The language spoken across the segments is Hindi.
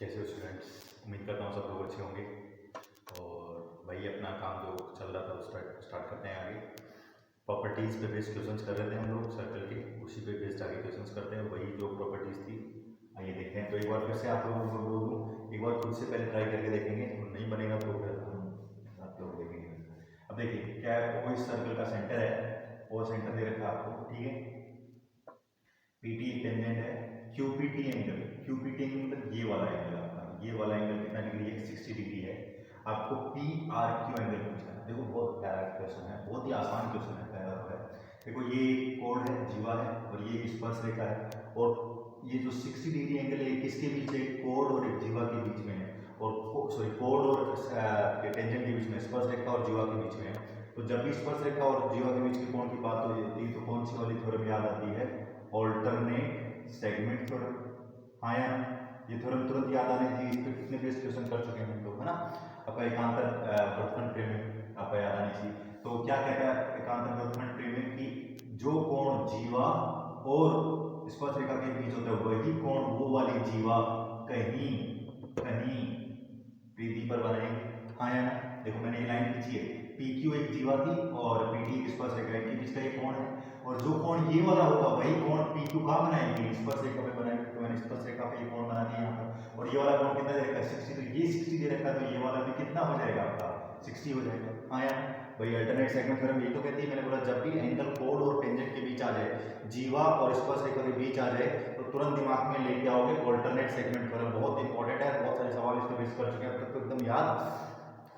कैसे हो स्टूडेंट्स। उम्मीद करता हूँ सब लोग अच्छे होंगे। और वही अपना काम जो चल रहा था वो स्टार्ट करते हैं आगे। प्रॉपर्टीज़ पे बेस्ड क्वेश्चंस कर रहे थे हम लोग सर्कल के, उसी पे बेस्ड आगे क्वेश्चंस करते हैं। वही जो प्रॉपर्टीज़ थी आइए देखते हैं। तो एक बार फिर से आप लोगों को बोल दूँ, एक बार खुद से पहले ट्राई करके देखेंगे, तो नहीं बनेगा तो फिर हम आप लोग देखेंगे। अब देखिए क्या है, वो इस सर्कल का सेंटर है, वो सेंटर दे रखा है आपको, ठीक है। पीटी एक टेंजेंट है, क्यूपीटी एंगल, क्यूपीटी एंगल ये वाला एंगल आपका, ये वाला एंगल कितना डिग्री है, 60 डिग्री है। आपको पी आर क्यू एंगल पूछना है। देखो बहुत प्यारा क्वेश्चन है, बहुत ही आसान क्वेश्चन है, प्यारा तो है। देखो ये कोण है, जीवा है, और ये स्पर्श रेखा है, और ये जो 60 डिग्री एंगल है किसके बीच है, कोण और जीवा के बीच में है, और सॉरी कोण और टेंजेंट के बीच में, स्पर्श रेखा और जीवा के बीच में है। तो जब भी स्पर्श रेखा और जीवा के बीच के कोण की बात हो जाती है तो कौन सी वाली थ्योरम याद आती है, ऑल्टरनेट सेगमेंट थ्योरम। हाँ या ये थ्योरम तुरंत याद आने चाहिए, इस पर कितने बेस्ट क्वेश्चन कर चुके हैं हम लोग, है ना। आपका एकांतर वृत्तखंड प्रेम आपका याद आनी चाहिए। तो क्या कहता है एकांतर वृत्तखंड प्रेम की, जो कोण जीवा और स्पर्श रेखा के बीच होता है वही कोण वो वाली जीवा कहीं कहीं पीडी पर बनाएंगे। हाँ या ना। देखो मैंने ये लाइन खींची है, पी क्यू एक जीवा थी और पीटी एक स्पर्श रेखा के बीच का एक कोण है, और जो कोण ये वाला होगा वही कोण पी क्यू कहाँ बनाएंगे, स्पर्श रेखा पे बनाएंगे। तो मैंने स्पर्श रेखा पे ये कोण बना दिया यहाँ पर, और ये वाला कोण कितना दे रखा है, 60। तो ये 60 दे रखा है, तो ये वाला भी कितना हो जाएगा आपका, 60 हो जाएगा। हाँ या भाई अल्टरनेट सेगमेंट थ्योरम ये तो कहती है, मैंने बोला जब भी एंगल कोण और टेंजेंट के बीच आ जाए, जीवा और स्पर्श रेखा के बीच आ जाए, तो तुरंत दिमाग में लेके आओगे अल्टरनेट सेगमेंट थ्योरम। बहुत इंपॉर्टेंट है, बहुत सारे सवाल इसको बेस कर चुके हैं, अब तक तो एकदम याद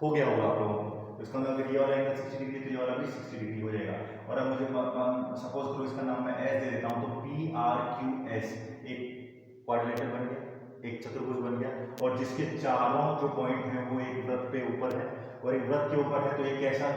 हो गया होगा आप लोगों को। तो इसका मतलब ये वाला एंगल 60 डिग्री, तो ये वाला भी 60 डिग्री हो जाएगा। और अब मुझे सपोज करो इसका नाम मैं एस दे देता हूँ, तो पी आर क्यू एस एक क्वाड्रिलेटरल बन गया, एक चतुर्भुज बन गया, और जिसके चारों जो पॉइंट हैं वो एक वृत्त पे ऊपर है, और एक वृत्त के ऊपर है, तो एक कैसा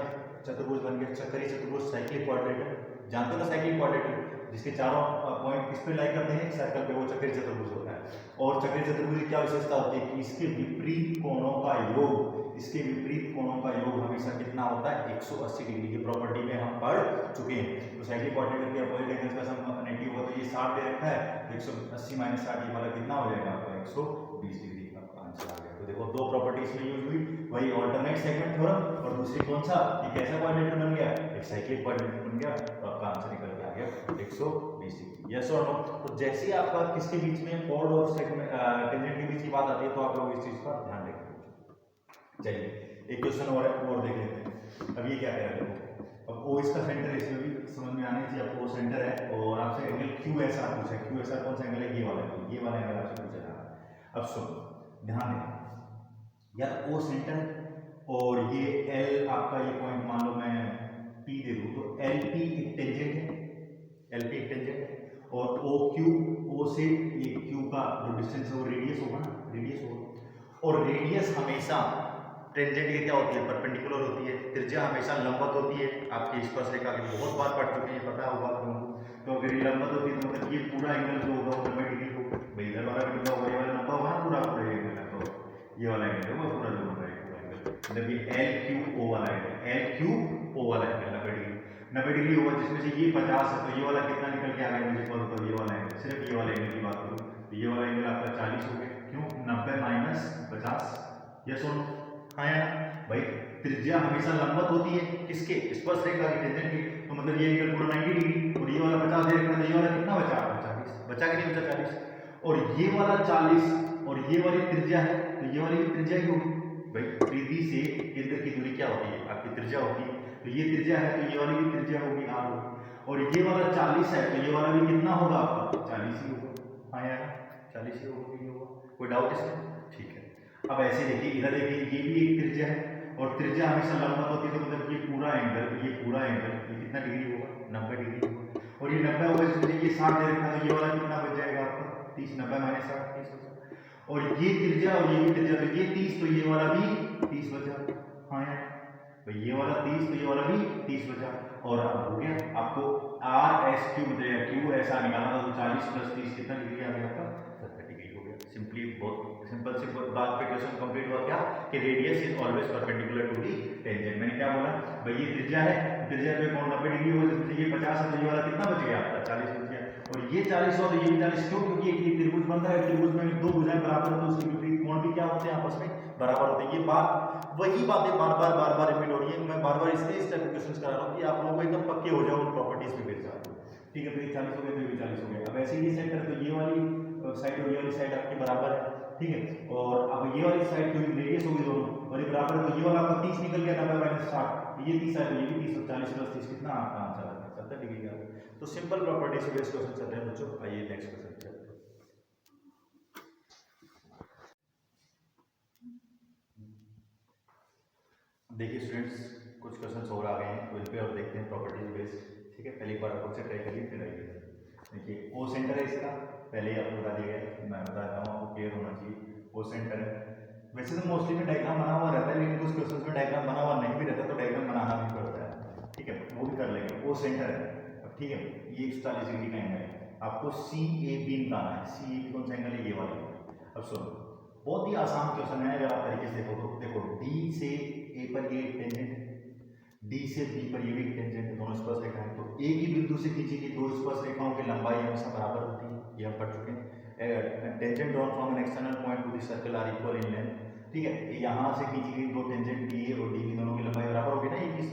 चतुर्भुज बन गया, चक्करी चतुर्भुज, साइक्लिक क्वाड्रिलेटरल। जानते हो ना साइक्लिक क्वाड्रिलेटरल, जिसके चारों पॉइंट किस पे लाई करते हैं, सर्कल पे, वो चक्करी चतुर्भुज होता है। और चक्करी चतुर्भुज की क्या विशेषता होती है कि इसके विपरीत कोणों का योग, इसके विपरीत कोणों का योग हमेशा कितना होता है, 180 डिग्री की प्रॉपर्टी में हम पढ़ चुके हैं। तो साइक्लिक क्वाड्रिलेटरल के अपोजिट एंगल्स का सम नेगेटिव हो, तो ये 60 दे रखा है, तो 180 माइनस 60 ये वाला कितना हो जाएगा आपका, 120 डिग्री का आंसर आ गया। तो देखो दो प्रॉपर्टीज में यूज हुई, वही ऑल्टरनेट सेगमेंट थ्योरम, और दूसरी कौन सा, ये कैसा क्वाड्रिलेटरल बन गया, एक साइक्लिक क्वाड्रिलेटरल बन गया, तो आपका आंसर निकल के आ गया 120 डिग्री। यस और नो। तो जैसे ही आपका किसके बीच में, कोण और सेगमेंट टेंजेंट के बीच की बात आती है, तो आप लोग इस चीज का ध्यान रखेंगे। चलिए एक क्वेश्चन और देख लेते हैं। अब ये क्या कह रहा है, अब ओ इसका सेंटर है, इसमें भी समझ में आना चाहिए आपको, सेंटर है, और आपसे एंगल क्यू एस आर पूछा है। क्यू एस आर कौन सा एंगल है, ये वाला एंगल आपसे पूछा जा रहा है। अब सुनो ध्यान दें यार, ओ सेंटर और ये एल आपका, ये पॉइंट मान लो मैं पी दे दूं, तो एल पी एक टेंजेंट है, एल पी एक टेंजेंट है, और ओ क्यू, ओ से ये क्यू का जो डिस्टेंस है वो रेडियस होगा ना, रेडियस होगा, और रेडियस हमेशा टेंजेंट के क्या होती है, परपेंडिकुलर होती है, त्रिज्या हमेशा लंबवत होती है। आपकी स्पर्श रेखा की बहुत बार पढ़ चुके हैं, पता होगा आपको। तो अगर ये लंबवत होती है तो मतलब ये पूरा एंगल जो होगा वो 90 डिग्री होगा, भाई इधर वाला भी होगा, ये वाला लंबा होगा ना पूरा पूरा एंगल है, तो ये वाला एंगल है वो पूरा जो होगा पूरा एंगल, मतलब ये एल क्यू ओ वाला एंगल, एल क्यू ओ वाला एंगल 90 डिग्री होगा, जिसमें से ये 50 है, तो ये वाला कितना निकल के आ गया मुझे पता, तो ये वाला एंगल, सिर्फ ये वाला एंगल की बात करूँ तो ये वाला एंगल आपका 40 हो गया। क्यों, 90 माइनस 50, यस और नो। हाँ यार भाई, त्रिज्या हमेशा लंबवत होती है किसके, स्पर्श रेखा की, टेंजेंट की, तो मतलब ये एंगल पूरा 90 डिग्री, और ये वाला 50 दे रखा है, तो ये वाला कितना बचा, 40 बचा कि नहीं बचा, 40, और ये वाला 40, और ये वाली त्रिज्या है, तो ये वाली भी त्रिज्या ही होगी भाई। त्रिज्या से केंद्र की दूरी क्या होती है, आपकी त्रिज्या होती है, तो ये त्रिज्या है, तो ये वाली भी त्रिज्या होगी, आर होगी, और ये वाला 40 है, तो ये वाला भी कितना होगा आपका, 40 ही होगा। हाँ यार 40 ही होगा, ये होगा, कोई डाउट इसमें, ठीक है। अब ऐसे देखिए, इधर देखिए, ये भी एक त्रिज्या है, और त्रिज्या हमेशा लंबवत होती है, तो मतलब ये पूरा एंगल ये कितना डिग्री होगा, 90 डिग्री होगा, और ये 90 होगा, इसमें ये 60 दे रखा है, तो ये वाला कितना बच जाएगा आपका, 30, 90 माइनस 60, 30 बचा, और ये त्रिज्या और ये भी त्रिज्या, तो ये 30, तो ये वाला भी 30 बचा। हाँ यार, तो ये वाला 30, तो ये वाला भी 30 बचा, और अब हो गया आपको आर एस क्यू बचेगा, क्यू ऐसा निकालना था, तो 40 प्लस 30 कितना डिग्री आ गया आपका, 70 डिग्री हो गया। सिंपली बहुत सिंपल सी बात पे क्वेश्चन कंप्लीट हुआ, क्या कि radius is always perpendicular to the tangent. मैंने क्या बोला भाई, ये त्रिज्या है, त्रिज्या पे कोण 90 डिग्री होगा, जिसमें ये 50 है, तो ये वाला कितना बच गया आपका, 40 बच गया, और ये 40 हुआ तो ये भी 40, क्यों? क्योंकि एक त्रिभुज बन रहा है, त्रिभुज में दो भुजाएं बराबर है तो उसके विपरीत कोण भी क्या होते हैं, आपस में बराबर होते हैं। ये बात वही बातें बार बार रिपीट हो रही है। मैं बार बार इसलिए इस टाइप के क्वेश्चन करा रहा हूँ कि आप लोगों को एकदम पक्के हो जाओ उन प्रॉपर्टीज पे फिर जाओ। ठीक है, तो ये 40 हो गया तो ये भी 40 हो गया। अब ऐसे ही सेंटर तो ये वाली साइड और ये वाली साइड आपकी बराबर है। ठीक है, और अब ये वाली साइड की रेडियस होगी दोनों और ये बराबर है, तो ये वाला आपका 30 निकल गया, 90 माइनस 60, ये 30 है तो ये भी 30, 40 प्लस 30 कितना आपका आंसर आता है 70 डिग्री का। तो सिंपल प्रॉपर्टी से बेस्ड क्वेश्चन चल रहे हैं बच्चों। आइए नेक्स्ट क्वेश्चन चलते हैं। देखिए स्टूडेंट्स, कुछ क्वेश्चन और आ गए हैं तो इन पे और देखते हैं प्रॉपर्टीज बेस्ड। ठीक है, पहले एक बार आपको से ट्राई करिए फिर आइए। देखिए ओ सेंटर है इसका, पहले ही आपको बता दिया गया, मैं बता देता हूँ, आपको क्लियर होना चाहिए। ओ सेंटर है, वैसे तो मोस्टली में डायग्राम बना हुआ रहता है, लेकिन कुछ क्वेश्चन में डायग्राम बना हुआ नहीं भी रहता तो डायग्राम बनाना भी पड़ता है। ठीक है, वो भी कर लेंगे। ओ सेंटर है, अब ठीक है, ये 140 डिग्री का एंगल है, आपको सी ए बी निकालना है। सी ए बी कौन सा एंगल है, ये वाला। अब सुनो, बहुत ही आसान क्वेश्चन है, अगर आप तरीके से देखो तो। देखो डी से ए पर ये टेंजेंट, डी से बी पर ये भी टेंजेंट, दोनों स्पर्श रेखा है, तो एक ही बिंदु से खींची गई दो स्पर्श रेखाओं की लंबाई हमेशा बराबर होती है, ये हम पढ़ चुके हैं। Tangent drawn from an external point to the circle are equal in length. ठीक है, यहाँ से खींची गई दो टेंजेंट डी ए और डी बी दोनों की लंबाई बराबर होगी ना, एक ही।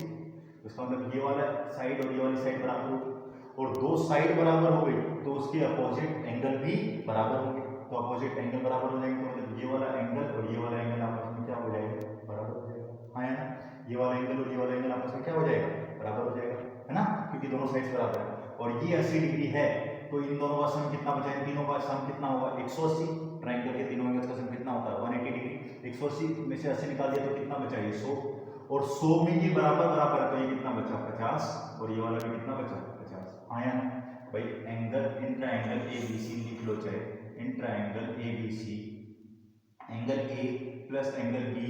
उसका मतलब ये वाला साइड और ये वाली साइड बराबर होगी, और दो साइड बराबर हो गई तो उसके अपोजिट एंगल भी बराबर होंगे। तो अपोजिट एंगल बराबर हो जाएंगे तो मतलब ये वाला एंगल और ये वाला एंगल आपस में क्या हो जाएगा, बराबर हो जाएगा। हाँ है ना, ये वाला एंगल और ये वाला एंगल आपस में क्या हो जाएगा, बराबर हो जाएगा, है ना, क्योंकि दोनों साइड्स बराबर है। और ये 80 डिग्री है तो इन दोनों का सम कितना बचा है, तीनों का सम कितना होगा 180। ट्रायंगल के तीनों एंगल्स का सम कितना होता है 180 डिग्री। 180 में से 80 निकाल दिया तो कितना बचा, ये 100, और 100 में ये बराबर बराबर है तो ये कितना बचा 50, और ये वाला भी कितना बचा 50। हाँ या ना भाई, angle in triangle A B C लिख लो, चाहे in triangle A B C angle A plus angle B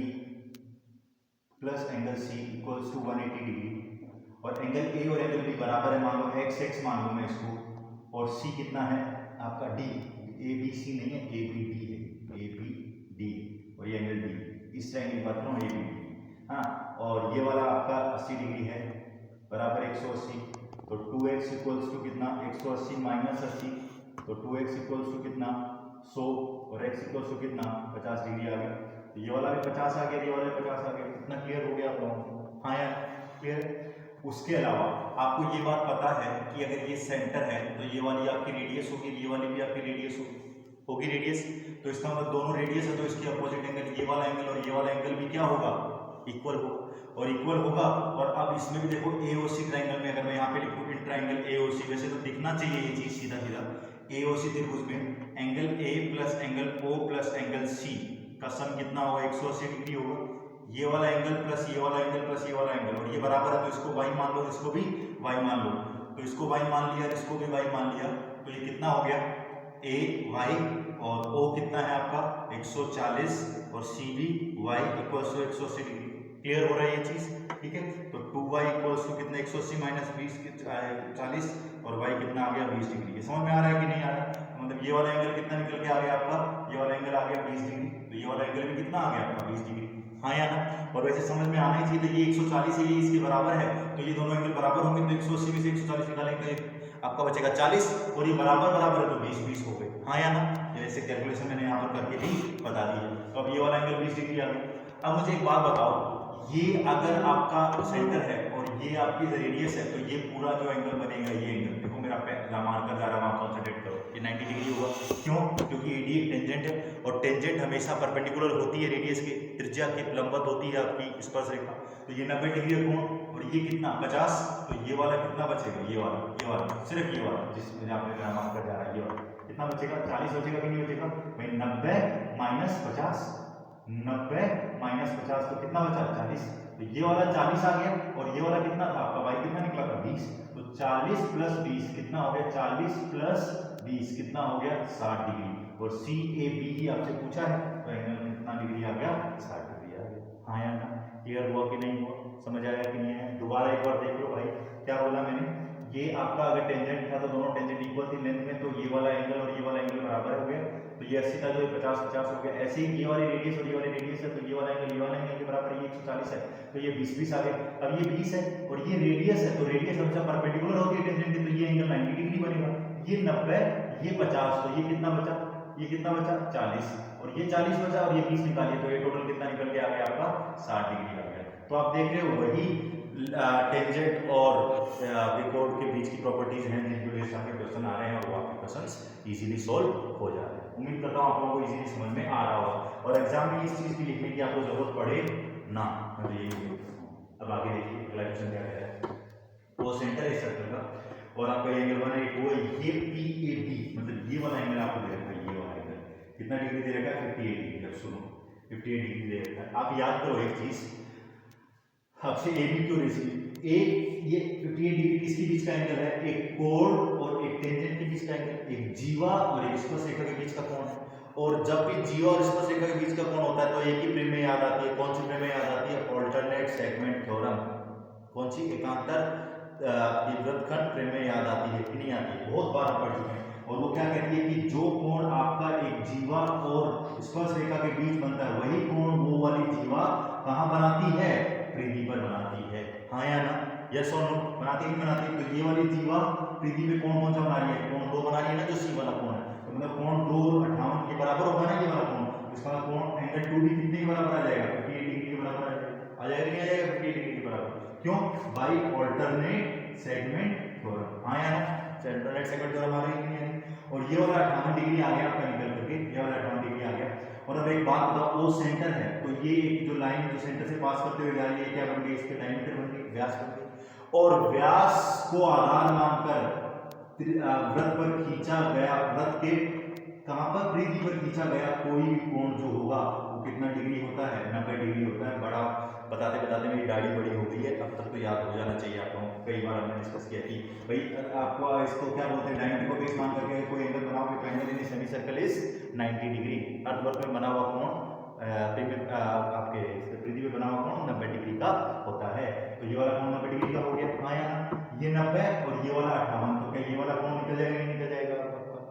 plus angle C equals to 180 degree, और एंगल ए और एंगल बी बराबर है, मान लो एक्स एक्स मान लो मैं इसको, और सी कितना है आपका डी, ए बी सी नहीं है, ए बी डी है, ए बी डी, और ये एंगल डी, इस ट्रायंगल की बात करूँ ए बी डी। हाँ, और ये वाला आपका 80 डिग्री है बराबर 180, तो 2x इक्वल्स टू कितना 180 माइनस 80, तो 2x इक्वल्स टू कितना 100, और x इक्वल्स टू कितना 50 डिग्री आ गया। तो ये वाला भी 50 आ गया, ये वाला भी 50 आ गया। इतना क्लियर हो गया आप लोगों को? हाँ यार क्लियर। उसके अलावा आपको ये बात पता है कि अगर ये सेंटर है तो ये वाली आपकी रेडियस होगी, ये वाली भी आपकी रेडियस होगी रेडियस, तो इसका मतलब दोनों रेडियस है तो इसके अपोजिट एंगल, ये वाला एंगल और ये वाला एंगल भी क्या होगा, इक्वल होगा, और इक्वल होगा। और अब इसमें भी देखो AOC ट्रायंगल में, अगर मैं यहाँ पे लिखूँ इन ट्रायंगल AOC, वैसे तो दिखना चाहिए ये चीज सीधा सीधा, AOC त्रिभुज में angle A plus angle O plus angle C का सम कितना होगा 180 डिग्री होगा। ये वाला एंगल प्लस ये वाला एंगल प्लस ये वाला एंगल, और ये बराबर है तो इसको y मान लो, इसको भी y मान लो, तो इसको y मान लिया, इसको भी y मान लिया, तो ये कितना हो गया a y, और O कितना है आपका 140, और C भी y equals to 180 degree. Clear हो रहा है ये चीज? ठीक है, तो 2y इक्वल्स टू कितना 180 माइनस 20 40, और y कितना आ गया 20 डिग्री। समझ में आ रहा है कि नहीं आ रहा है? मतलब ये वाला एंगल कितना निकल के आ गया आपका, ये वाला एंगल आ गया 20 डिग्री, तो ये वाला एंगल भी कितना आ गया आपका 20 डिग्री। हाँ या ना? और वैसे समझ में आना ही चाहिए, तो ये 140 है, ये इसके बराबर है, तो ये दोनों एंगल बराबर होंगे, तो 180 में से 140 निकालेंगे तो आपका बचेगा 40, और ये बराबर बराबर है तो 20 हो गए। हाँ या ना? जैसे कैलकुलेशन मैंने यहाँ पर करके भी बता दी है। तो अब ये वाला एंगल 20 डिग्री आ गया। अब मुझे एक बात बताओ, ये अगर आपका सेंटर है और ये आपकी रेडियस है, तो ये पूरा जो एंगल बनेगा, ये एंगल देखो मेरा मार्कर जा रहा है, वहां कंसंट्रेट करो, ये 90 डिग्री होगा। क्यों? क्योंकि AD एक टेंजेंट है, और टेंजेंट हमेशा परपेंडिकुलर होती है रेडियस के, त्रिज्या के लंबवत होती है आपकी स्पर्श रेखा। तो ये 90 डिग्री है कोण, और ये कितना 50, तो ये वाला कितना बचेगा, ये वाला सिर्फ ये वाला जिसमें यहाँ पे मार्कर जा रहा है, ये वाला कितना बचेगा 40 बचेगा कि नहीं बचेगा भाई? 90 माइनस 50, 90 माइनस 50 तो कितना बचा 40, तो ये वाला 40 आ गया, और ये वाला कितना था आपका y कितना निकला था 20, तो 40 प्लस 20 कितना हो गया, 40 प्लस 20 कितना हो गया 60 डिग्री। और CAB ही आपसे पूछा है, तो एंगल कितना डिग्री आ गया 60 डिग्री आ गया। हाँ या ना? क्लियर हुआ कि नहीं हुआ? समझ आया कि नहीं है? दोबारा एक बार देख लो भाई, क्या बोला मैंने, ये आपका अगर टेंजेंट था तो दोनों टेंजेंट इक्वल थी लेंथ में, तो ये वाला एंगल और ये वाला एंगल बराबर हो गया, तो ये 80 था जो 50 हो गया। ऐसे ही ये वाली रेडियस और ये वाली रेडियस है, तो ये वाला एंगल के बराबर, ये 140 है, तो ये 20 आ गया। अब ये 20 है और ये रेडियस है, तो रेडियस हमेशा परपेंडिकुलर होती है टेंजेंट की, तो ये एंगल 90 डिग्री बनेगा। ये 90, ये 50, तो ये कितना बचा, ये कितना बचा 40, और ये 40 बचा और ये 20 निकालिए, तो ये टोटल कितना निकल के आ गया आपका 60 डिग्री आ गया। तो आप देख रहे हो वही टेंजेंट और एपिकोड के बीच की प्रॉपर्टीज हैं जिनके बेस पे क्वेश्चन आ रहे हैं और वो आपके क्वेश्चंस इजीली सॉल्व हो जा रहे हैं। उम्मीद करता हूँ आप लोगों को इजीली समझ में आ रहा होगा और एग्जाम में इस चीज की लिखने की आपको जरूरत पड़े ना। मुझे यही अब आगे देखिए अगला क्वेश्चन क्या कह रहा है, वो सेंटर है सर्कल का और आपका एंगल बना है वो ये PAB, मतलब ये वाला एंगल आपको दे रखा है, ये वाला एंगल कितना डिग्री दे रखा है 58 डिग्री। अब सुनो 58 डिग्री दे रखा है। आप याद करो एक चीज, आपसे AB क्यों रेसिपी ये 58 डिग्री किसके बीच का एंगल है, एक कोण और एक टेंजेंट के बीच का एंगल, एक जीवा और एक स्पर्शरेखा के बीच का कोण है। और जब भी जीवा और स्पर्शरेखा के बीच का कोण होता है तो एक ही प्रेम में याद आती है, कौन सी प्रेम में याद आती है, ऑल्टरनेट सेगमेंट थ्योरम। कौन सी, एकांतर वृत्तखंड प्रेम में याद आती है कि नहीं आती है, बहुत बार पढ़ चुके हैं। और वो क्या कहती है कि जो कोण आपका एक जीवा और स्पर्शरेखा के बीच बनता है वही कोण वो वाली जीवा कहाँ बनाती है, परिधि पर बनाती है। हाँ या ना, यस और नो, बनाती नहीं बनाती। तो ये वाली जीवा परिधि पे कोण कौन सा बना रही है, कोण 2 बना रही है ना, जो सी वाला कोण है, तो मतलब कोण 2 और 58 के बराबर होगा ना ये वाला कोण, इसका कोण एंगल 2 भी कितने के बराबर आ जाएगा, 58 डिग्री के बराबर आ जाएगा नहीं आ जाएगा 58 डिग्री के बराबर। क्यों, बाई ऑल्टरनेट सेगमेंट थ्योरम। हाँ या ना, ऑल्टरनेट सेगमेंट थ्योरम आ रही है। और ये वाला 58 डिग्री आ गया आपका निकल करके, ये वाला 58 डिग्री आ गया। और अब एक बात बताओ, वो सेंटर है तो ये एक जो लाइन जो सेंटर से पास करते हुए जा रही है क्या बन गई, इसके डायमीटर बन गई, व्यास बन गई। और व्यास को आधार मानकर वृत्त पर खींचा गया, वृत्त के कहां पर, परिधि पर खींचा गया कोई भी कोण जो होगा वो कितना डिग्री होता है, 90 डिग्री होता है। बड़ा बताते बताते मेरी दाढ़ी बड़ी हो गई है, अब तक तो याद हो जाना चाहिए आप लोगों को। कई बार हमने डिस्कस किया कि भाई आपको इसको क्या बोलते हैं, डायमीटर को बेस मान करके कोई एंगल बनाओगे तो angle in semicircle is 90 degree. अर्धवृत्त में बना हुआ कोण आपके पृथ्वी पे बना हुआ कोण 90 डिग्री का होता है। तो ये वाला कोण 90 डिग्री का हो गया। हाँ या ना, ये 90 और ये वाला 58, तो क्या ये वाला कोण निकल जाएगा, नहीं निकल जाएगा।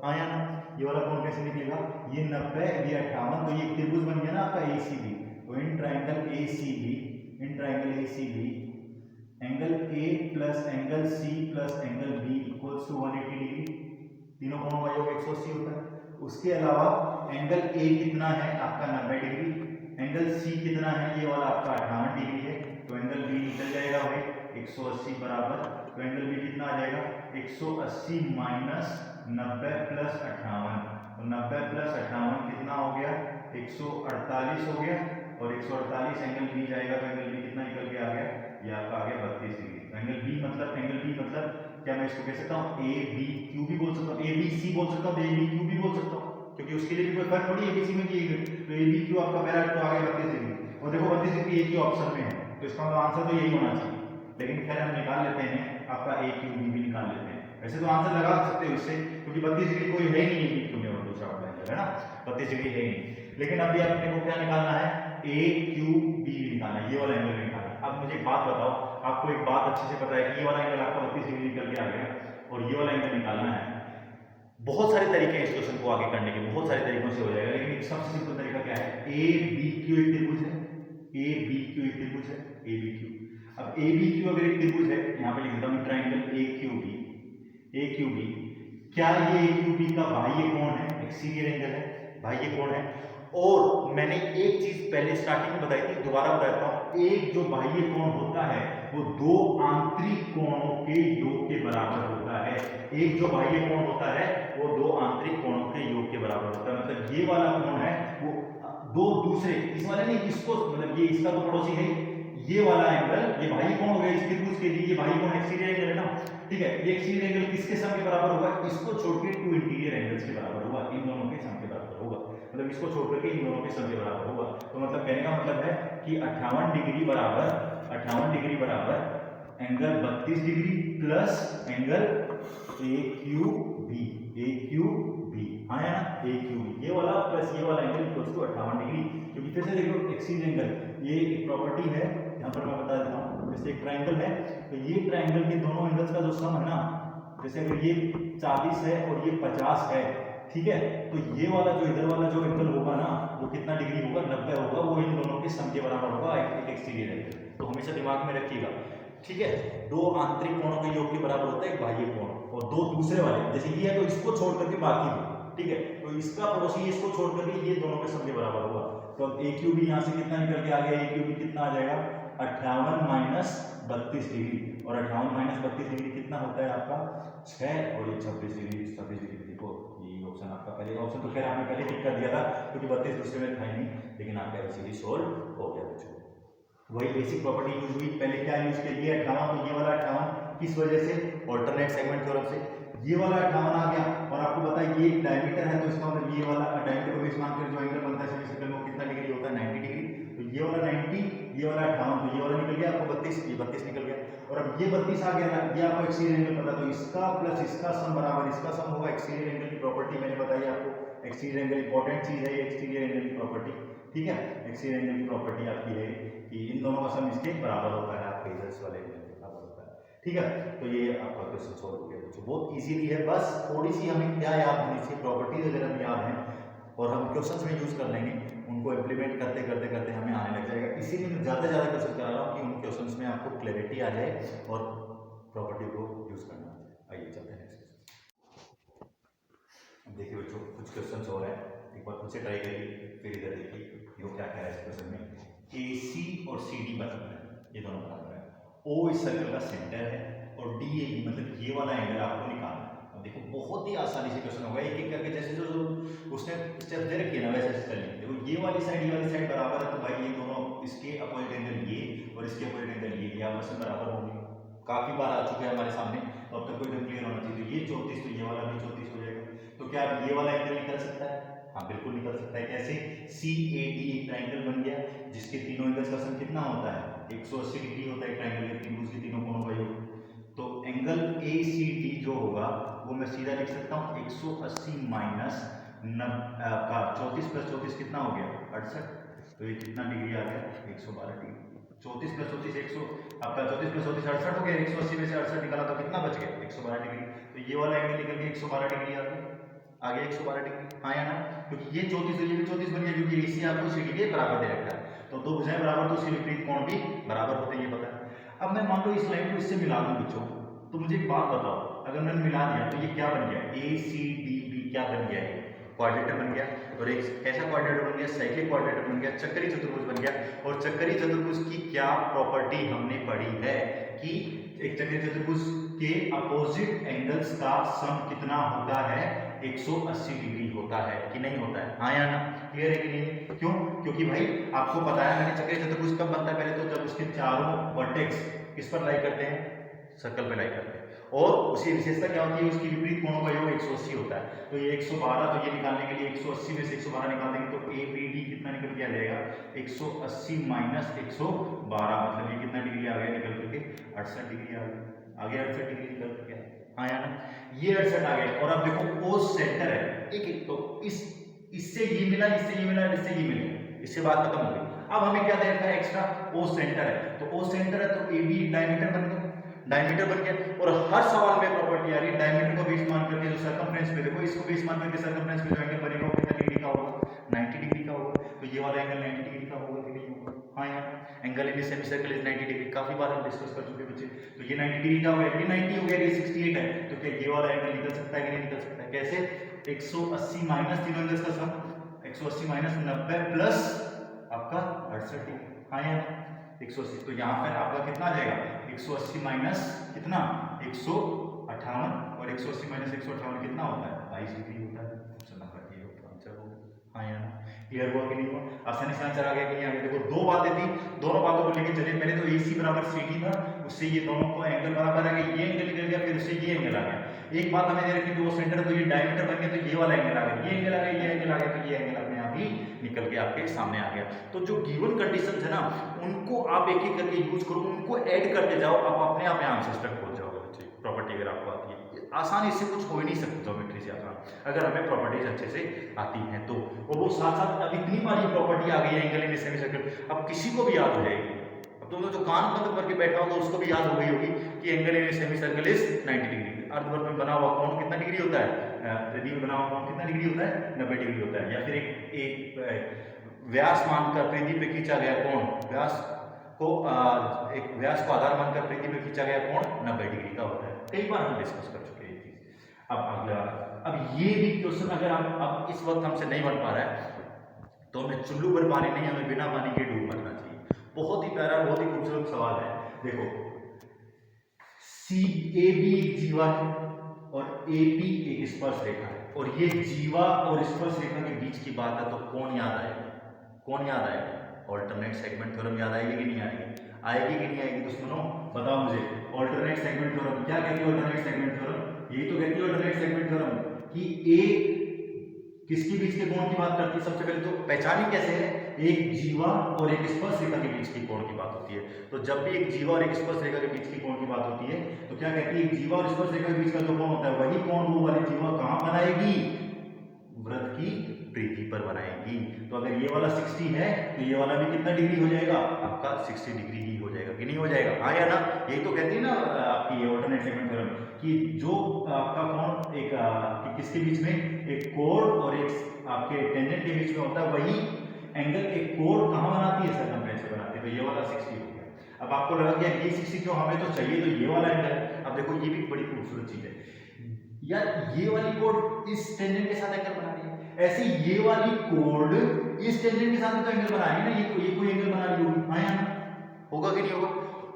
हाँ या ना, ये वाला कोण कैसे निकलेगा, ये 90 ये 58, तो ये त्रिभुज बन गया ना आपका ACB। तो in triangle ACB, in triangle ACB angle A plus angle C plus angle B equals to 180 degree. तीनों कोणों का योग 180 होता है। उसके अलावा एंगल A कितना है आपका 90 डिग्री, एंगल C कितना है, ये वाला आपका 58 डिग्री है, तो एंगल B निकल जाएगा भाई 180 बराबर, तो एंगल B कितना आ जाएगा 180 माइनस 90 प्लस 58, तो 90 प्लस 58 कितना हो गया 148 हो गया, और 148 एंगल B जाएगा तो एंगल B कितना निकल के आ गया, ये आपका आ गया 32 डिग्री। तो एंगल B मतलब क्या मैं इसको कह सकता हूँ ABQ भी बोल सकता हूँ, ABC बोल सकता हूँ, ABQ भी बोल सकता हूँ, क्योंकि उसके लिए भी कोई फर्क थोड़ी ABC में किए गए। तो ABQ आपका पहला तो आ गया 32 डिग्री, और देखो 32 डिग्री एक ही ऑप्शन में है, तो इसका आंसर तो यही होना चाहिए। लेकिन खैर हम निकाल लेते हैं आपका AQB भी निकाल लेते हैं। वैसे तो आंसर लगा सकते हो इससे, क्योंकि 32 डिग्री कोई है ही नहीं ABQ में, और दूसरा वाला है ना 32 डिग्री है ही नहीं। लेकिन अभी अपने को क्या निकालना है, AQB निकालना है, ये वाला एंगल निकालना है। अब मुझे एक बात बताओ, आपको एक बात अच्छे से पता है कि ये वाला एंगल आपका 32 डिग्री निकल के आ गया और ये वाला एंगल निकालना है। बहुत सारे तरीके हैं इस क्वेश्चन को आगे करने के, बहुत सारे तरीकों से हो जाएगा, लेकिन एक सबसे सिंपल तरीका क्या है, ABQ एक त्रिभुज है, ABQ एक त्रिभुज है, ABQ। अब ABQ अगर एक त्रिभुज है, यहाँ पे लिख देता हूँ ट्रायंगल AQB, AQB, क्या ये AQB का बाह्य कोण है, एक्सटीरियर एंगल है, बाह्य कोण है। और मैंने एक चीज पहले स्टार्टिंग में बताई थी, दोबारा बताता हूं, एक जो बाह्य कोण होता है वो दो आंतरिक कोणों के योग के बराबर होता है। एक जो बाह्य कोण होता है वो दो आंतरिक कोणों के योग के बराबर होता है। मतलब ये वाला कोण है वो दो दूसरे, इस वाले नहीं, इसको मतलब ये इसका तो पड़ोसी है, ये वाला एंगल ये बाह्य कोण हो गया इस त्रिभुज के लिए, ये बाह्य कोण एक्सटीरियर एंगल है ना, ठीक है। ये एक्सटीरियर एंगल किसके सम के बराबर होगा, इसको छोड़ के टू इंटीरियर एंगल्स के बराबर होगा, इन दोनों के सम के बराबर होगा, मतलब इसको छोड़ करके इन दोनों के सम के बराबर होगा। तो मतलब कहने का मतलब है कि 58 डिग्री बराबर angle 32 degree plus angle AQB, हाँ है ना, AQB, ये वाला प्लस ये वाला एंगल इक्वल्स टू 58 डिग्री। क्योंकि फिर से देखो एक्सटीरियर एंगल ये एक प्रॉपर्टी है, यहाँ पर मैं बता देता हूँ, जैसे एक ट्रायंगल है तो ये ट्रायंगल के दोनों एंगल्स का जो सम है ना, जैसे अगर ये 40 है और ये 50 है, ठीक है, तो ये वाला जो इधर वाला जो एंगल होगा ना वो कितना डिग्री होगा, 90 होगा, वो इन दोनों के सम के बराबर होगा, एक एक्सटीरियर एंगल। तो हमेशा दिमाग में रखिएगा ठीक है, दो आंतरिक कोणों के योग के बराबर होता है एक बाह्य कोण, और दो दूसरे वाले जैसे ये है तो इसको छोड़ करके बाकी दो, ठीक है, तो इसका पड़ोसी इसको छोड़ करके ये दोनों के सम के बराबर होगा। तो अब ए क्यू भी यहाँ से कितना निकल के आ गया, ए क्यू भी कितना आ जाएगा 58 माइनस 32 डिग्री, और 58 माइनस 32 डिग्री कितना होता है आपका 6, और ये 26 डिग्री, 26 डिग्री देखो ये ऑप्शन आपका पहले ऑप्शन तो खैर आपने पहले टिक कर दिया था क्योंकि 32 दूसरे में था ही नहीं, लेकिन आपका इजीली सोल्व हो गया बच्चों। वही बेसिक प्रॉपर्टी यूज हुई, पहले क्या यूज किया, ये 58 तो ये वाला 58 किस वजह से, ऑल्टरनेट सेगमेंट थ्योरम से, ये वाला 58 आ गया, और आपको पता है ये डायमीटर है तो इसका मतलब ये वाला डायमीटर को बेस मान कर जो एंगल बनता है सेमी सर्कल में कितना डिग्री होता है 90 डिग्री, तो ये वाला 90, ये वाला 58, तो ये वाला निकल गया आपको 32, ये 32 निकल गया, और अब ये 32 आ गया ना, ये आपको एक्सटीरियर एंगल पता, तो इसका प्लस इसका सम बराबर इसका सम होगा। एक्सटीरियर एंगल की प्रॉपर्टी मैंने बताई आपको, एक्सटीरियर एंगल इंपॉर्टेंट चीज है ये एक्सटीरियर एंगल की प्रॉपर्टी, ठीक है, एक्सटीरियर एंगल की प्रॉपर्टी आपकी है कि इन दोनों का सम इसके बराबर होता है, आपके इधर वाले एंगल के बराबर होता है, ठीक है। तो ये आपका क्वेश्चन सॉल्व हो गया बच्चों, बहुत इजीली है, बस थोड़ी सी हमें क्या याद होनी चाहिए, प्रॉपर्टीज अगर हमें याद है और हम क्वेश्चंस में यूज कर लेंगे, उनको इम्प्लीमेंट करते करते करते हमें आने लग जाएगा। इसीलिए मैं ज़्यादा से ज़्यादा कोशिश कर रहा हूँ कि उन क्वेश्चंस में आपको क्लैरिटी आ जाए और प्रॉपर्टी को यूज करना आ जाए। आइए चलते हैं नेक्स्ट। देखिए बच्चों कुछ क्वेश्चन और हैं, एक बार खुद से ट्राई करिए, फिर इधर देखिए यो क्या कह रहा है इस क्वेश्चन में। AC और CD बराबर है, ये दोनों बराबर है, O इस सर्कल का सेंटर है और DA मतलब ये वाला एंगल आपको निकालना है। अब देखो बहुत ही आसानी से क्वेश्चन होगा, एक एक करके जैसे जो उसने स्टेप दे रखी है ना वैसे चलेंगे। देखो ये वाली साइड बराबर है, तो भाई ये दोनों इसके अपोजिट एंगल ये और इसके अपोजिट एंगल ये आपस में बराबर होंगे, काफी बार आ चुके हैं हमारे सामने, तो अब तक कोई क्लियर होना चाहिए। तो ये 34 तो ये वाला भी 34 हो जाएगा, तो क्या ये वाला एंगल निकल सकता है? हाँ बिल्कुल निकल सकता है। कैसे? CAD एक ट्रायंगल बन गया जिसके तीनों एंगल्स का सम कितना होता है 180 डिग्री होता है ट्रायंगल के तीनों, उसके तीनों कोणों का योग। तो एंगल ACD जो होगा वो मैं सीधा लिख सकता हूँ 180 माइनस 34 प्लस 34 कितना हो गया 68, तो ये कितना डिग्री आ गया 112 डिग्री। 34 प्लस 34 100 आपका 34 प्लस 34 68 हो गया, 180 में से 68 निकाला तो कितना बच गया 112 डिग्री। तो ये वाला एंगल निकल गया 112 डिग्री आ गया 112 डिग्री, हाँ या ना, क्योंकि ये 34 तो ये भी 34 बन गया क्योंकि AC आपको CD के बराबर दे रखा है, तो दो भुजाएं बराबर तो उसके विपरीत कोण भी बराबर होते हैं, ये पता है। अब मैं मान लो इस लाइन को इससे मिला दूं बच्चों, तो मुझे एक बात बताओ, अगर मैंने मिला दिया तो ये क्या बन गया ACDB, क्या बन गया है क्वाड्रेटर बन गया, और एक ऐसा क्वाड्रेटर बन गया साइक्लिक क्वाड्रेटर बन गया, चक्करी चतुर्भुज बन गया। और चक्करी चतुर्भुज की क्या प्रॉपर्टी हमने पढ़ी है कि एक चक्करी चतुर्भुज के अपोजिट एंगल्स का सम कितना होता है 180 डिग्री होता है कि नहीं होता है, हाँ या ना, क्लियर है कि नहीं? क्यों? क्योंकि भाई आपको बताया मैंने चक्करी चतुर्भुज कब बनता है, पहले तो जब उसके चारों वर्टेक्स किस पर लाई करते हैं, सर्कल पे लाई करते हैं, और उसकी विशेषता क्या होती है उसकी विपरीत कोणों का योग 180 होता है। तो ये 112, तो ये निकालने के लिए 180 में से 112 निकाल देंगे तो ABD कितना निकल के आ जाएगा 180 माइनस 112, मतलब ये कितना डिग्री आ गया निकल करके 68 डिग्री आ गया 68 डिग्री निकल के, हाँ या ना, ये 68 आ गया। और अब देखो O सेंटर है, एक तो इससे ये मिला, इससे ये मिला, इससे ये मिला, इससे बात खत्म हो गई। अब हमें क्या दे रखा है एक्स्ट्रा, O सेंटर है, तो O सेंटर है तो AB डायमीटर बन गया, और हर सवाल में प्रॉपर्टी आ रही है डायमीटर को बेस मान करके जो सर्कमफ्रेंस पे, देखो इसको बेस मान करके सर्कमफ्रेंस पे जो एंगल बनेगा वो कितना डिग्री का होगा 90 डिग्री का होगा, तो ये वाला एंगल 90 डिग्री का होगा कि नहीं होगा, हाँ यार, angle in semicircle is 90 degree, काफी बार हम डिस्कस कर चुके बच्चे। तो ये 90 डिग्री का हो गया, ये 90 हो गया, ये 68 है, तो क्या ये वाला एंगल निकल सकता है कि नहीं निकल सकता है? कैसे? 180 माइनस तीनों एंगल्स का सम 180 माइनस 90 प्लस आपका 68 डिग्री, हाँ यार 180, तो यहाँ पर आपका कितना आ जाएगा 180 माइनस कितना 158, और 180 माइनस 158 कितना होता है 22 डिग्री होता है। ऑप्शन नंबर ए होगा आंसर होगा, हाँ या ना, क्लियर हुआ कि नहीं हुआ? आसानी से आंसर आ गया कि नहीं आ गया? देखो दो बातें थी, दोनों बातों को लेके चलिए। पहले तो AC बराबर CD था, उससे ये दोनों को एंगल बराबर आ गया, ये एंगल निकल गया, फिर उससे ये एंगल आ गया। एक बात हमें दे रखी है वो सेंटर, तो ये डायमीटर बन गया, तो ये वाला एंगल आ गया, ये एंगल आ गया, ये एंगल आ गया, तो ये एंगल अपने आप ही निकल के आपके सामने आ गया। तो जो गिवन कंडीशन है ना उनको आप एक एक करके यूज करो, उनको ऐड करते जाओ, आप अपने आप यहाँ आंसर तक पहुंच जाओगे बच्चे। प्रॉपर्टी अगर आपको आती है, आसानी से कुछ हो ही नहीं सकता ज्योमेट्री से आसान, अगर हमें प्रॉपर्टीज अच्छे से आती हैं तो। और वो साथ साथ अब इतनी बारी प्रॉपर्टी आ गई है एंगल इन सेमी सर्कल, अब किसी को भी याद हो जाएगी। अब तुम जो कान बंद करके बैठा होगा उसको भी याद हो गई होगी कि angle in semicircle is 90 degree. अर्धवर्त में बना हुआ कोण कितना डिग्री होता है, प्रदीप बना हुआ कोण कितना डिग्री होता है 90 डिग्री होता है। या फिर एक व्यास मानकर परिधि पे खींचा गया कोण, व्यास को एक व्यास को आधार मानकर प्रीति में खींचा गया कोण 90 डिग्री का होता है। कई बार हम डिस्कस कर चुके हैं ये चीज। अब अगला, अब ये भी क्वेश्चन अगर हम अब इस वक्त हमसे नहीं बन पा रहा है तो हमें चुल्लू भर पानी नहीं, हमें बिना पानी के डूब मरना चाहिए। बहुत ही प्यारा, बहुत ही खूबसूरत सवाल है। देखो सी ए बी एक जीवा है और ए बी एक स्पर्श रेखा है, और ये जीवा और स्पर्श रेखा के बीच की बात है, तो कौन याद आएगा? कौन याद आएगा? ऑल्टरनेट सेगमेंट थ्योरम याद आएगी कि नहीं आएगी? आएगी कि नहीं आएगी? तो सुनो, बताओ मुझे, ऑल्टरनेट सेगमेंट थ्योरम क्या कहती है? ऑल्टरनेट सेगमेंट थ्योरम यही तो कहती है ऑल्टरनेट सेगमेंट थ्योरम कि ए किसके बीच के कोण की बात करती है? सबसे पहले तो पहचानी कैसे है? एक जीवा और एक स्पर्श रेखा के बीच की कोण की बात होती है। तो जब भी एक जीवा और एक स्पर्श रेखा के बीच की कोण की बात होती है तो क्या कहती है? एक जीवा और स्पर्श रेखा के बीच का जो कोण होता है वही कोण वो वाली जीवा कहां बनाएगी? वृत्त की परिधि पर बनाएगी। तो अगर ये वाला 60 है तो ये वाला भी कितना डिग्री हो जाएगा? आपका 60 डिग्री ही हो जाएगा कि नहीं हो जाएगा? हाँ या ना? यही तो कहती है ना आपकी ऑल्टरनेट सेगमेंट थ्योरम कि जो आपका कोण एक किसके बीच में, एक कोण और एक आपके टेंजेंट के बीच में होता है, वही एंगल एक कोण कहां बनाती है? सर्कमफ्रेंस पे बनाती है। तो ये वाला 60 हो गया। अब आपको लगा कि ये 60 क्यों, हमें तो चाहिए तो ये वाला एंगल है। अब देखो ये भी बड़ी खूबसूरत चीज है यार, ये वाली कोण इस टेंजेंट के साथ एंगल बना रही है, ऐसे ये वाली कोण इस टेंजेंट के साथ तो एंगल बना रही है ना, ये कोई एंगल बना रही होगी। हाँ या ना? होगा कि नहीं होगा?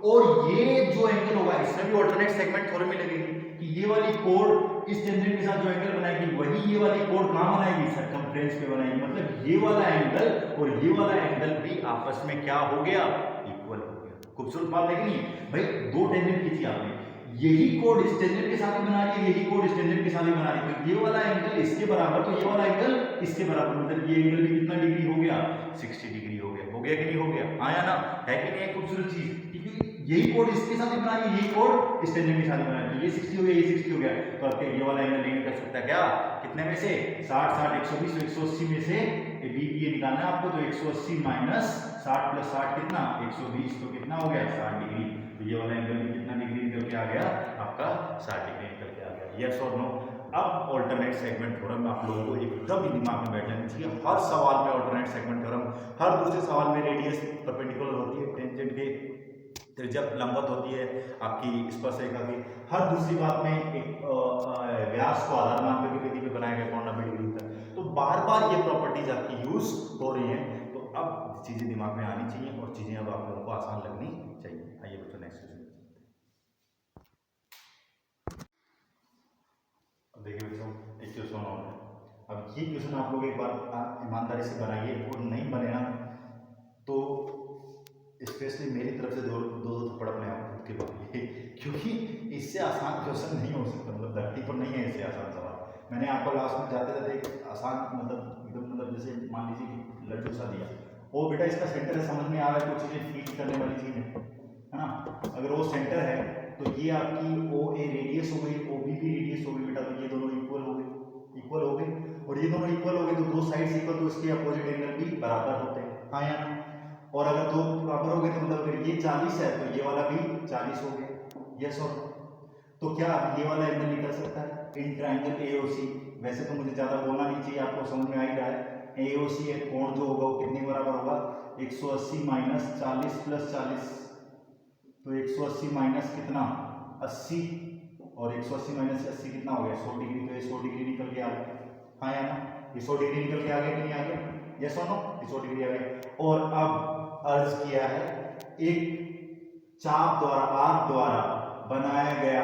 और ये जो एंगल होगा इसमें भी ऑल्टरनेट सेगमेंट थ्योरम ही लगेगी कि ये वाली कोण इस टेंजेंट के साथ जो एंगल बनाएगी वही ये वाली कोण कहां बनाएगी? सर्कमफ्रेंस पे बनाएगी। मतलब ये वाला एंगल और ये वाला एंगल भी आपस में क्या हो गया? इक्वल हो गया। खूबसूरत बात देखनी है भाई, दो टेंजेंट खींची आपने, यही कोण इस टेंजेंट के साथ ही बना रही है, यही कोण इस टेंजेंट के साथ ही बना रही है, तो ये वाला एंगल इसके बराबर, तो ये वाला एंगल इसके बराबर, मतलब ये एंगल भी कितना डिग्री हो गया? 60 डिग्री हो गया। हो गया कि नहीं हो गया? हाँ या ना? है कि नहीं? खूबसूरत चीज, क्योंकि यही कोण इसके साथ ही बना रही है, यही कोण इस टेंजेंट के साथ ही बना रही है। ये 60 हो गया, ये 60 हो गया, तो अब ये वाला एंगल नहीं निकल सकता क्या? कितने में से? 60 60 120 तो 180 में से बीपीए निकालना है आपको, तो 180 माइनस 60 प्लस 60 कितना? 120, तो कितना हो गया? 60 डिग्री। तो ये वाला एंगल भी कितना डिग्री निकल के आ गया? आपका 60 डिग्री निकल के आ गया। यस और नो? अब ऑल्टरनेट सेगमेंट थ्योरम आप लोगों को एकदम ही दिमाग में बैठ जाना चाहिए। हर सवाल में ऑल्टरनेट सेगमेंट थ्योरम, हर दूसरे सवाल में रेडियस परपेंडिकुलर होती है, टेंजेंट के त्रिज्या लंबवत होती है आपकी स्पर्श रेखा की, हर दूसरी बात में एक व्यास को आधार मानकर के परिधि पे बनाया गया कोण 90 डिग्री होता है। तो बार बार ये प्रॉपर्टीज आपकी यूज हो रही हैं, तो अब चीजें दिमाग में आनी चाहिए और चीजें अब आप लोगों को आसान लगनी चाहिए। आइए बच्चों नेक्स्ट क्वेश्चन। अब देखिए बच्चों, एक क्वेश्चन और है। अब ये क्वेश्चन आप लोग एक बार ईमानदारी से बनाइए, और नहीं बने ना तो स्पेशली मेरी तरफ से दो थप्पड़ अपने आप खुद के मारिए, क्योंकि इससे आसान क्वेश्चन नहीं हो सकता, मतलब धरती पर नहीं है इससे आसान सवाल। मैंने आपको लास्ट में जाते जाते एक आसान मतलब जैसे मान लीजिए लड्डू सा दिया, वो बेटा इसका सेंटर है, समझ में आ रहा है, कुछ चीज़ें फील करने वाली चीज़ है ना। अगर वो सेंटर है तो ये आपकी ओ ए रेडियस हो गई, ओ बी भी रेडियस हो गई बेटा, तो ये दोनों इक्वल हो गए, और ये दोनों इक्वल हो गए तो दो साइड्स इक्वल, तो इसके अपोजिट एंगल भी बराबर होते हैं। हाँ या ना? और अगर दो बराबर हो गए तो मतलब अगर ये 40 है तो ये वाला भी 40 हो गया। यस और? तो क्या ये वाला एंगल निकल सकता है इन ट्रायंगल एओसी? वैसे तो मुझे ज्यादा बोलना नहीं चाहिए, आपको समझ में आ ही रहा है। एओसी एक कोण जो होगा वो कितने बराबर होगा? 180 माइनस 40 प्लस 40, तो 180 माइनस कितना? 80, और 180 माइनस 80 कितना हो गया? 100 डिग्री। तो ये 100 डिग्री निकल के आ गया। हाँ या ना? ये 100 डिग्री निकल के आ गया कि नहीं आ गया? यस और नो? 100 डिग्री आ गया। और अब अर्ज किया है एक चाप द्वारा, आर्क द्वारा बनाया गया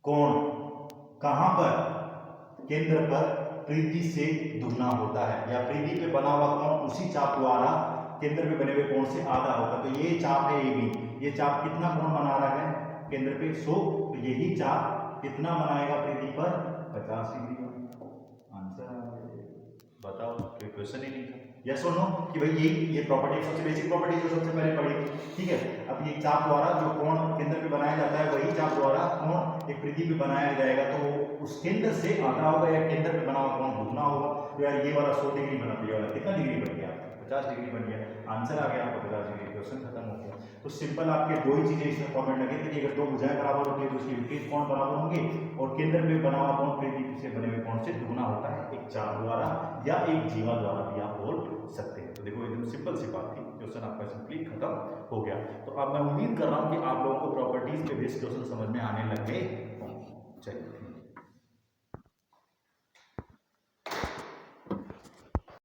कोण कहां पर? केंद्र पर परिधि से दुगना होता है, या परिधि पे बना हुआ कोण उसी चाप द्वारा केंद्र पे बने हुए कोण से आधा होता है। तो ये चाप है ए बी, ये चाप कितना कोण बना रहा है केंद्र पे? 100। तो यही चाप कितना बनाएगा परिधि पर? 50 डिग्री। आंसर बताओ, कोई क्वेश्चन ही नहीं था। यस और नो? कि भाई ये प्रॉपर्टी सबसे बेसिक प्रॉपर्टी जो सबसे पहले पढ़ी थी, ठीक है। अब ये चाप द्वारा जो कोण केंद्र पे बनाया जाता है, वही चाप द्वारा कोण एक परिधि पे बनाया जाएगा, तो उस केंद्र से आधा होगा, या केंद्र पे बना हुआ कोण दुगना होगा। तो यार ये वाला 100 डिग्री बना, ये वाला कितना डिग्री बन गया? 50 डिग्री बन गया, आंसर आ गया आपका 50 डिग्री, क्वेश्चन खत्म हो गया। तो सिंपल आपके दो ही चीजें इसमें फॉर्मेट लगे थे कि अगर दो भुजाएं बराबर होती है तो उसके विपरीत कोण बराबर होंगे, और केंद्र में बना हुआ कोण परिधि से बने हुए कोण से दुगुना होता है, एक चाप द्वारा या एक जीवा द्वारा भी आप बोल सकते हैं। तो देखो एकदम सिंपल सी बात थी, क्वेश्चन आपका सिंपली खत्म हो गया। तो अब मैं उम्मीद कर रहा हूँ कि आप लोगों को प्रॉपर्टीज के बेस्ड क्वेश्चन समझ में आने लग गए होंगे। चलिए।